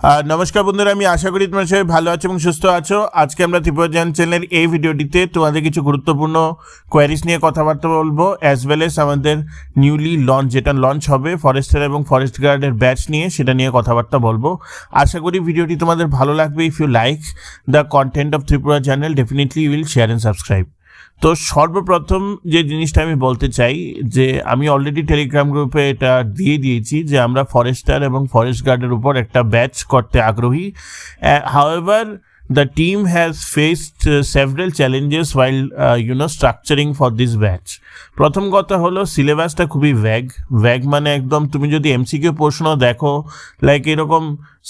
নমস্কার বন্ধুরা, আমি আশা করি তোমরা সবাই ভালো আছো এবং সুস্থ আছো। আজকে আমরা ত্রিপুরা জ্ঞান চ্যানেলের এই ভিডিওটিতে তোমাদের কিছু গুরুত্বপূর্ণ কোয়ারিজ নিয়ে কথাবার্তা বলবো, অ্যাজ ওয়েল এস আমাদের নিউলি যেটা লঞ্চ হবে ফরেস্টার এবং ফরেস্ট গার্ডের ব্যাচ নিয়ে, সেটা নিয়ে কথাবার্তা বলবো। আশা করি ভিডিওটি তোমাদের ভালো লাগবে। If you like the content of Tripura channel, definitely you will share and subscribe. তো সর্বপ্রথম যে জিনিসটা আমি বলতে চাই যে আমি অলরেডি টেলিগ্রাম গ্রুপে এটা দিয়ে দিয়েছি যে আমরা ফরেস্টার এবং ফরেস্ট গার্ডের উপর একটা ব্যাচ করতে আগ্রহী। However the team has faced several challenges while structuring for this batch. প্রথম কথা হলো সিলেবাসটা খুবই ভ্যাগ মানে একদম তুমি যদি এমসিকিউ প্রশ্ন দেখো, লাইক এরকম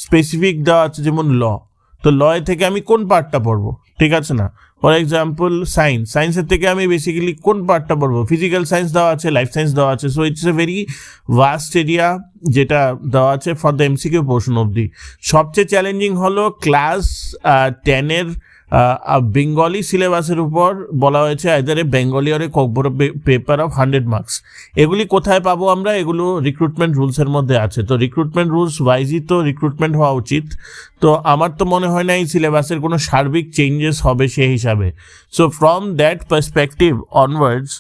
স্পেসিফিক দেওয়া আছে, যেমন তো লয় থেকে আমি কোন পার্টটা পড়বো, ঠিক আছে না? ফর এক্সাম্পল সায়েন্সের থেকে আমি বেসিক্যালি কোন পার্টটা পড়বো, ফিজিক্যাল সায়েন্স দেওয়া আছে, লাইফ সায়েন্স দেওয়া আছে। So it's a very vast area যেটা দেওয়া আছে ফর দ্য এমসিকিউ পোর্শন অবধি। সবচেয়ে চ্যালেঞ্জিং হলো ক্লাস 10-এর বেঙ্গলি সিলেবাসের উপর বলা হয়েছে either a Bengali or a Kokborok paper of 100 marks. এগুলি কোথায় পাবো আমরা? এগুলো রিক্রুটমেন্ট রুলসের মধ্যে আছে। তো রিক্রুটমেন্ট রুলস ওয়াইজই তো রিক্রুটমেন্ট হওয়া উচিত। তো আমার তো মনে হয় না এই সিলেবাসের কোনো সার্বিক চেঞ্জেস হবে সেই হিসাবে। So from that perspective onwards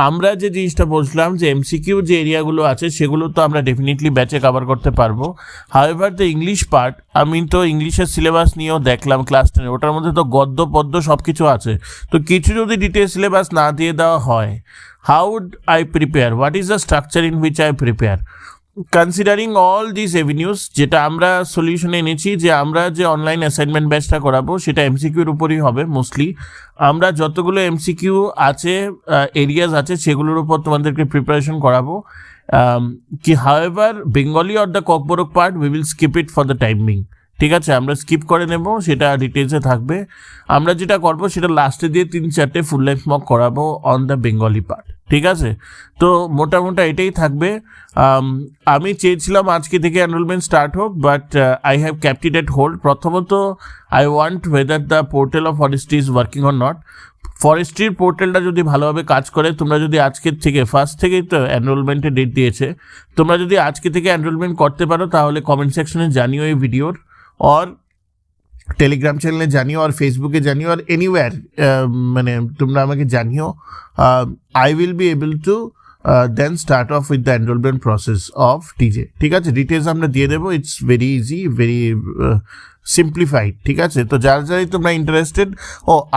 আমরা যে জিনিসটা বলছিলাম যে এমসিকিউ যে এরিয়াগুলো আছে সেগুলো তো আমরা ডেফিনেটলি ব্যাচে কভার করতে পারবো। হাউএভার দ্য ইংলিশ পার্ট, আমি তো ইংলিশের সিলেবাস নিয়েও দেখলাম ক্লাস 10, ওটার মধ্যে তো গদ্য পদ্য সব কিছু আছে। তো কিছু যদি ডিটেল সিলেবাস না দিয়ে দেওয়া হয়, how would I prepare? What is the structure in which I prepare? Considering all this avenues, যেটা আমরা সলিউশনে এনেছি যে আমরা যে অনলাইন অ্যাসাইনমেন্ট ব্যাচটা করাবো সেটা এমসিকিউর উপরই হবে মোস্টলি। আমরা যতগুলো এমসিকিউ আছে, এরিয়াজ আছে, সেগুলোর উপর তোমাদেরকে প্রিপারেশন করাবো। কি however Bengali or the Kokborok part we will skip it for the time being, ঠিক আছে? আমরা স্কিপ করে নেব, সেটা ডিটেলসে থাকবে। আমরা যেটা করবো সেটা লাস্টে দিয়ে 3-4টে ফুল লেন্থ মক করাবো অন দ্য বেঙ্গলি পার্ট, ঠিক আছে? তো মোটামুটি এটাই থাকবে। আমি চেয়েছিলাম আজকে থেকে এনরোলমেন্ট স্টার্ট হোক, but I have kept it at hold. প্রথমত I want whether the portal of forestry is working or not. ফরেস্ট্রির পোর্টালটা যদি ভালোভাবে কাজ করে, তোমরা যদি আজকের থেকে ফার্স্ট থেকেই তো এনরোলমেন্টের ডেট দিয়েছে, তোমরা যদি আজকে থেকে এনরোলমেন্ট করতে পারো তাহলে কমেন্ট সেকশনে জানিও এই ভিডিওর, और টেলিগ্রাম চ্যানেলে জানিও, আর ফেসবুকে জানিও, আর এনিওয়্যার মানে তোমরা আমাকে জানিও। I will be able to then start off with the enrollment process of TJ, ঠিক আছে? ডিটেলস আমরা দিয়ে দেবো। It's very easy, very simplified, ঠিক আছে? তো যারাই তোমরা ইন্টারেস্টেড।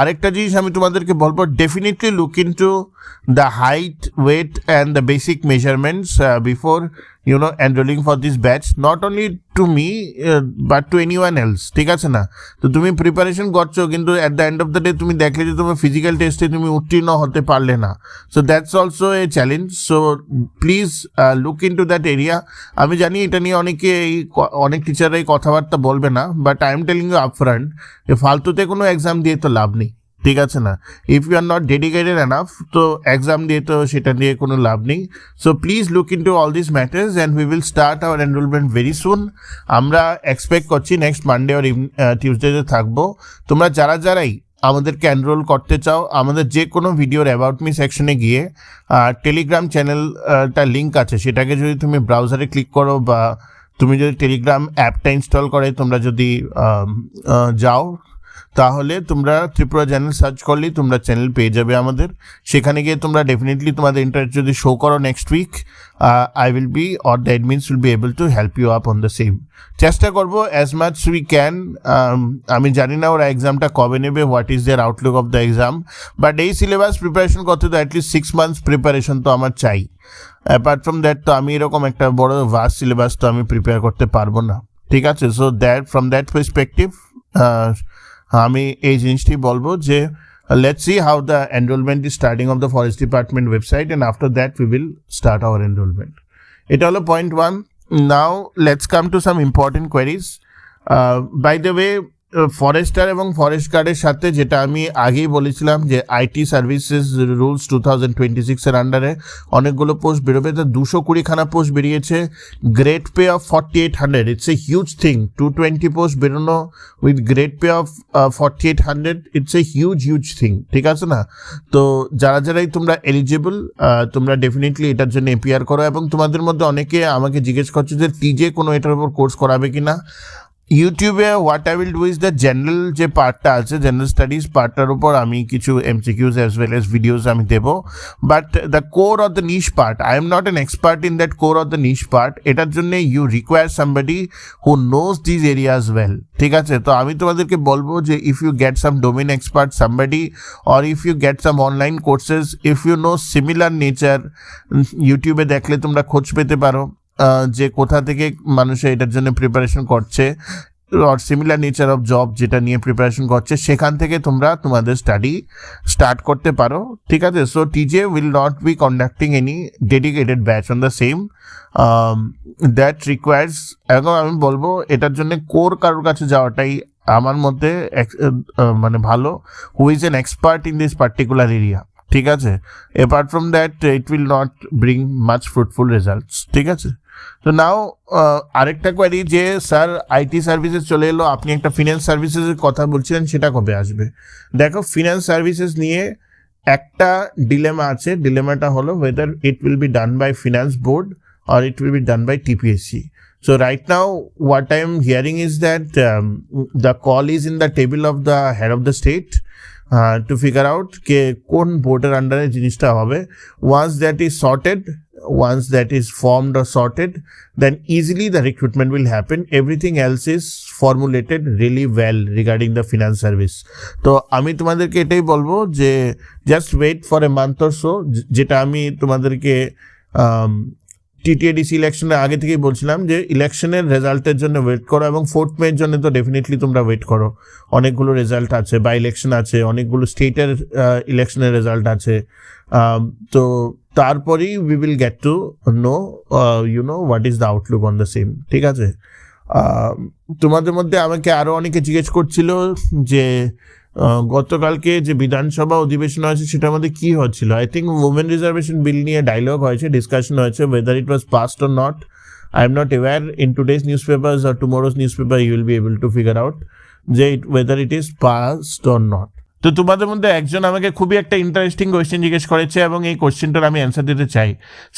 আরেকটা জিনিস আমি তোমাদেরকে বলবো, definitely look into the height, weight and the basic measurements before enrolling for this batch, not only to me but to anyone else, ঠিক আছে না? তো তুমি প্রিপারেশন করছো, কিন্তু at the end of the day তুমি দেখলে যে তোমার ফিজিক্যাল টেস্টে তুমি উত্তীর্ণ হতে পারলে না। So that's also a challenge. So please look into that area. আমি জানি এটা নিয়ে অনেক টিচাররাই কথাবার্তা বলবে না, but I am telling you upfront, ফালতুতে কোনো এক্সাম দিয়ে তো লাভ নেই, ঠিক আছে না? If you are not dedicated enough, তো এক্সাম দিয়ে তো সেটা নিয়ে কোনো লাভ নেই। So please look into all this matters and we will start our enrolment very soon. আমরা এক্সপেক্ট করছি নেক্সট মানডে আর টিউসডেতে থাকবো। তোমরা যারাই আমাদেরকে এনরোল করতে চাও, আমাদের যে কোনো ভিডিওর অ্যাবাউট মি সেকশনে গিয়ে টেলিগ্রাম চ্যানেলটার লিঙ্ক আছে, সেটাকে যদি তুমি ব্রাউজারে ক্লিক করো বা তুমি যদি টেলিগ্রাম অ্যাপটা ইনস্টল করে তোমরা যদি যাও, তাহলে তোমরা ত্রিপুরা চ্যানেল সার্চ করলেই তোমরা চ্যানেল পেয়ে যাবে আমাদের। সেখানে গিয়ে তোমরা ডেফিনেটলি তোমাদের ইন্টারেস্ট যদি শো করো next week, I will be or the admins will be able to help you up on the same. চেষ্টা করবো অ্যাজ মাচ উই ক্যান। আমি জানি না ওরা এক্সামটা কবে নেবে, what is their outlook of the exam, but এই সিলেবাস প্রিপারেশন করতে তো অ্যাটলিস্ট 6 months প্রিপারেশন তো আমার চাই। অ্যাপার্ট ফ্রম দ্যাট তো আমি এরকম একটা বড় ভাস্ট সিলেবাস তো আমি প্রিপেয়ার করতে পারবো না, ঠিক আছে? সো ফ্রম দ্যাট পার্সপেক্টিভ আমি এই জিনিসটি বলবো যে let's see how the enrollment is starting of the forest department website, and after that we will start our enrollment. এটা হলো point 1। Now let's come to some important queries. By the way, forester এবং forest গার্ডের সাথে যেটা আমি আগেই বলেছিলাম যে আইটি সার্ভিসেস রুলস 2026-এর আন্ডারে অনেকগুলো পোস্ট বেরোবে। তো 220খানা পোস্ট বেরিয়েছে, grade pay of 4800। It's a huge thing. 220 post বেরোনো with grade pay of 4800, it's a huge thing, ঠিক আছে না? তো যারাই তোমরা এলিজিবল, তোমরা ডেফিনেটলি এটার জন্য এপিআর করো। এবং তোমাদের মধ্যে অনেকে আমাকে জিজ্ঞেস করছে যে টিজে কোনো এটার উপর কোর্স করাবে কি না। ইউটিউবে what I will do is the general যে পার্টটা আছে, জেনারেল স্টাডিজ পার্টটার উপর আমি কিছু MCQs as well as videos আমি দেবো। But the core of the niche part, I am not an expert in that core of the niche part. এটার জন্য you require somebody who knows these areas well, ঠিক আছে? তো আমি তোমাদেরকে বলবো যে if you get some domain expert somebody, or if you get some online courses, if you know similar nature, ইউটিউবে দেখলে তোমরা খোঁজ পেতে পারো যে কোথা থেকে মানুষে এটার জন্য প্রিপারেশন করছে, or similar nature of job যেটা নিয়ে প্রিপারেশন করছে, সেখান থেকে তোমরা তোমাদের স্টাডি স্টার্ট করতে পারো, ঠিক আছে? So TJ will not be conducting any dedicated batch on the same that requires. এখন আমি বলবো এটার জন্য কোর কারোর কাছে যাওয়াটাই আমার মধ্যে মানে ভালো, who is an expert in this particular area, ঠিক আছে? Apart from that it will not bring much fruitful results, ঠিক আছে? তো নাও আরেকটা কোয়ারি যে স্যার আইটি সার্ভিসেস চলে এলো, আপনি একটা ফিনান্স সার্ভিসেসের কথা বলছিলেন, সেটা কবে আসবে? দেখো, ফিনান্স সার্ভিসেস নিয়ে একটা ডিলেমা আছে। ডিলেমাটা হলো whether it will be done by finance board or it will be done by TPSC. So right now what I am hearing is that the call is in the table of the head of the state to figure out ke kon board er under e jinishta hobe. Once that is sorted, once that is formed or sorted, then easily the recruitment will happen. Everything else is formulated really well regarding the finance service. তো আমি তোমাদেরকে এটাই বলবো যে just wait for a month or so, যেটা আমি তোমাদেরকে TTADC ইলেকশনের আগে থেকেই বলছিলাম যে ইলেকশনের রেজাল্টের জন্য ওয়েট করো, এবং 4th মের জন্য তো ডেফিনেটলি তোমরা ওয়েট করো। অনেকগুলো রেজাল্ট আছে, বাই ইলেকশন আছে, অনেকগুলো স্টেটের ইলেকশনের রেজাল্ট আছে। তো তারপরেই we will gate to know what is the Outlook on the same, ঠিক আছে? তোমাদের মধ্যে আমাকে আরও অনেকে জিজ্ঞেস করছিল যে গতকালকে যে বিধানসভা অধিবেশন হয়েছে সেটার মধ্যে কী হচ্ছিল। I think women reservation bill নিয়ে ডায়লগ হয়েছে, ডিসকাশন হয়েছে, whether it was passed or not I am not aware. In today's news papers or tomorrow's news paper you will be able to figure out যে whether it is passed or not. তো তোমাদের মধ্যে একজন আমাকে খুবই একটা interesting question জিজ্ঞেস করেছে, এবং এই কোয়েশ্চেনটার আমি অ্যান্সার দিতে চাই।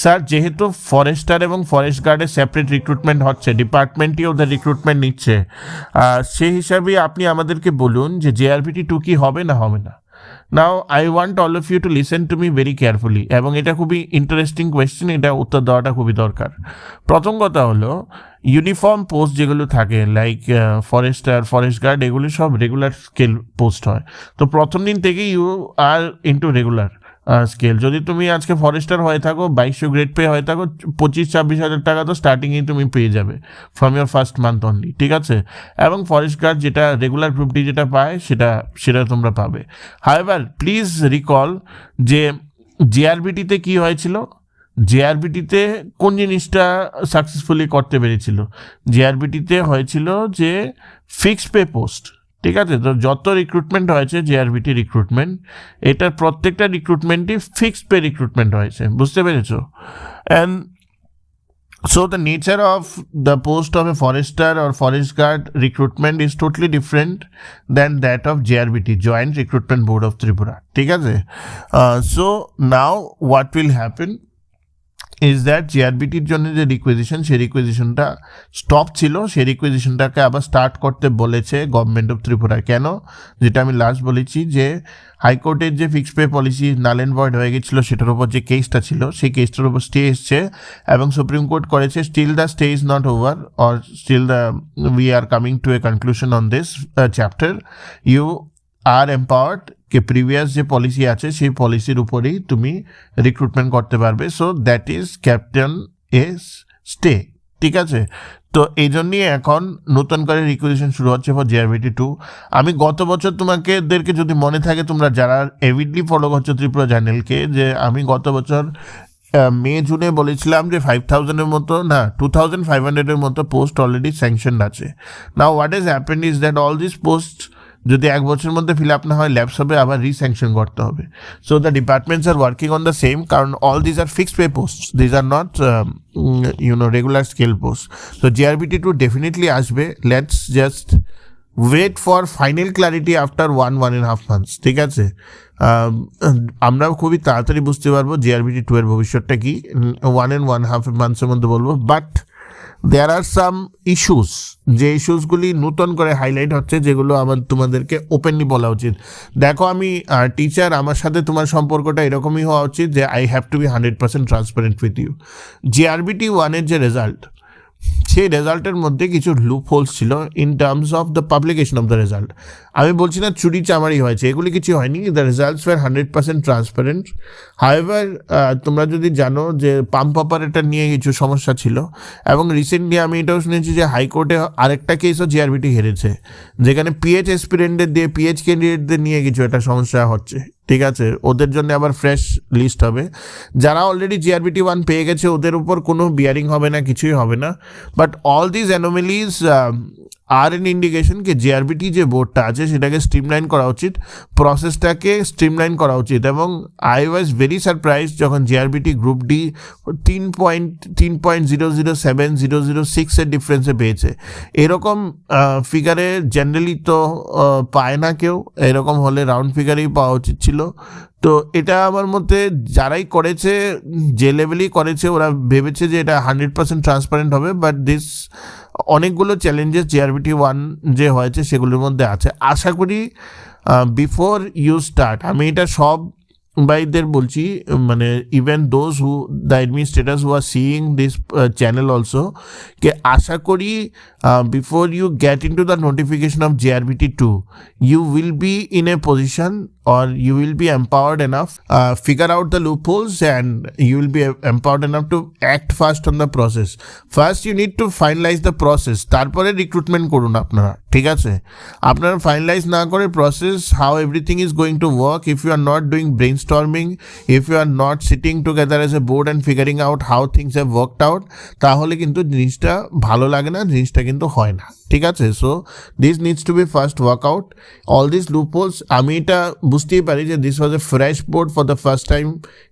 স্যার, যেহেতু ফরেস্টার এবং ফরেস্ট গার্ডের সেপারেট রিক্রুটমেন্ট হচ্ছে, ডিপার্টমেন্টই ওদের রিক্রুটমেন্ট নিচ্ছে, সেই হিসাবে আপনি আমাদেরকে বলুন যে জেআরবিটি 2 কি হবে না হবে না। Now I want all of you to listen to me very carefully, এবং এটা খুবই ইন্টারেস্টিং কোয়েশ্চেন, এটা উত্তর দেওয়াটা খুবই দরকার। প্রথম কথা হলো, ইউনিফর্ম পোস্ট যেগুলো থাকে লাইক ফরেস্টার, ফরেস্ট গার্ড, এগুলো সব রেগুলার স্কেল পোস্ট হয়। তো প্রথম দিন থেকে you are into regular scale. যদি তুমি আজকে ফরেস্টার হয়ে থাকো, 2200 গ্রেড পে হয়ে থাকো, 25-26 হাজার টাকা তো স্টার্টিংয়েই তুমি পেয়ে যাবে from your first month only, ঠিক আছে? এবং ফরেস্ট গার্ড যেটা রেগুলার গ্রুপ ডি যেটা পায় সেটা তোমরা পাবে। হাউএভার প্লিজ রিকল যে জেআরবিটিতে কী হয়েছিল, জেআরবিটিতে কোন জিনিসটা সাকসেসফুলি করতে পেরেছিল? জেআরবিটিতে হয়েছিল যে ফিক্সড পে পোস্ট, ঠিক আছে? তো যত রিক্রুটমেন্ট হয়েছে জেআরবিটি রিক্রুটমেন্ট, এটার প্রত্যেকটা রিক্রুটমেন্টই ফিক্সড পে রিক্রুটমেন্ট হয়েছে, বুঝতে পেরেছো? And so the nature of the post of a forester or forest guard recruitment is totally different than that of JRBT, Joint Recruitment Board of Tripura, ঠিক আছে? So now what will happen is that জিআরবিটির জন্য যে requisition, সেই রিকুইজিশনটা stop ছিল, সেই রিকুইজিশনটাকে আবার start করতে বলেছে গভর্নমেন্ট অফ ত্রিপুরা। কেন? যেটা আমি লাস্ট বলেছি যে হাইকোর্টের যে fixed pay policy null and void হয়ে গেছিলো, সেটার উপর যে কেসটা ছিল, সেই কেসটার উপর স্টে এসছে, এবং সুপ্রিম কোর্ট করেছে still the stay is not over, or still the we are coming to a conclusion on this chapter. You are empowered কে প্রিভিয়াস যে পলিসি আছে সেই পলিসির উপরেই তুমি রিক্রুটমেন্ট করতে পারবে। So that is captain's stay, ঠিক আছে? তো এই জন্যই এখন নতুন করে রিকুইজিশন শুরু হচ্ছে ফর জেআরবিটি 2। আমি গত বছর তোমাদেরকে যদি মনে থাকে, তোমরা যারা এভিডলি ফলো করছো ত্রিপুরা চ্যানেলকে, যে আমি গত বছর মে জুনে বলেছিলাম যে 5000-এর মতো না 2500-এর মতো পোস্ট অলরেডি স্যাংশনড আছে। Now what is happened is that all this post যদি 1 বছরের মধ্যে ফিল আপ না হয়, ল্যাপস হবে, আবার রিস্যাংশন করতে হবে। So the departments are working on the same, কারণ all these are fixed pay post, these are not regular scale post. তো জিআরবিটি 2 ডেফিনেটলি আসবে। Let's just wait for final clarity after 1.5 months, ঠিক আছে? আমরাও খুবই তাড়াতাড়ি বুঝতে পারবো জিআরবিটি 2 এর ভবিষ্যৎটা কি, 1.5 months মধ্যে বলবো। But there R some issues, যে ইস্যুসগুলি নতুন করে হাইলাইট হচ্ছে, যেগুলো আমার তোমাদেরকে ওপেনলি বলা উচিত। দেখো আমি টিচার, আমার সাথে তোমার সম্পর্কটা এরকমই হওয়া উচিত যে I have to be 100% transparent with you. GRBT 1-এর যে রেজাল্ট, সেই রেজাল্টের মধ্যে কিছু লুপ হোলস ছিল in terms of the publication of the result. আমি বলছি না চুরি চামারি হয়েছে, এগুলি কিছু হয়নি। The results were 100% transparent. However তোমরা যদি জানো যে পাম্প অপারেটর নিয়ে কিছু সমস্যা ছিল, এবং রিসেন্টলি আমি এটাও শুনেছি যে হাইকোর্টে আরেকটা কেসও জিআরবিটি হেরেছে, যেখানে পিএইচ এসপিরেন্টদের দিয়ে পিএইচ ক্যান্ডিডেটদের নিয়ে কিছু একটা সমস্যা হচ্ছে। ঠিক আছে, ওদের জন্য আবার ফ্রেশ লিস্ট হবে। যারা অলরেডি জিআরবিটি 1 পেয়ে গেছে ওদের উপর কোনো বিয়ারিং হবে না, কিছুই হবে না। But all this anomalies are an indication কি জিআরবিটি যে বোর্ডটা আছে সেটাকে স্ট্রিমলাইন করা উচিত, প্রসেসটাকে স্ট্রিমলাইন করা উচিত। এবং আই ওয়াজ ভেরি সারপ্রাইজ যখন জিআরবিটি গ্রুপ ডি 3.007,006 ডিফারেন্সে পেয়েছে। এরকম ফিগারে জেনারেলি তো পায় না কেউ, এরকম হলে রাউন্ড ফিগারেই পাওয়া উচিত ছিল। তো এটা আমার মতে যারাই করেছে, যে লেভেলেই করেছে, ওরা ভেবেছে যে এটা 100% ট্রান্সপারেন্ট হবে। বাট দিস অনেকগুলো চ্যালেঞ্জেস জিআরবিটি 1 যে হয়েছে সেগুলোর মধ্যে আছে। আশা করি বিফোর ইউ স্টার্ট, আমি এটা সব ভাইদের বলছি, মানে even those who the administrators who are seeing this channel also, কে আশা করি before you get into the notification of GRBT 2, you will be in a position or you will be empowered enough, figure out the loopholes, and you will be empowered enough to act fast on the process. First you need to finalize the process, তারপরে recruitment করুন আপনারা। ঠিক আছে, আপনারা finalize না করে process, how everything is going to work, if you are not doing brainstorming, if you are not sitting together as a board and figuring out how things have worked out, তাহলে কিন্তু জিনিসটা ভালো লাগে না, জিনিসটা কিন্তু হয় না। ঠিক আছে, so this needs to be first workout. All this loopholes, আমি এটা বুঝতেই পারি যে this was a fresh board, for the first time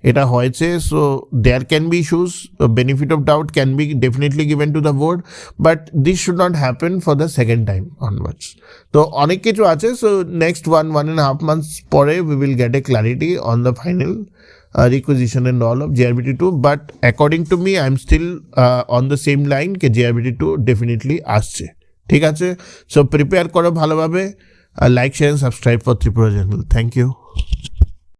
এটা হয়েছে। So there can be issues, benefit of doubt can be definitely given to the board, but this should not happen for the second time onwards. তো অনেক কিছু আছে। সো next 1.5 months পরে we will get a clarity on the final requisition and all of JRBT 2, but according to me I am still on the same line ke JRBT 2 definitely আসছে। ঠিক আছে, so prepare করো ভালোভাবে। Like share subscribe for Tripura channel. Thank you.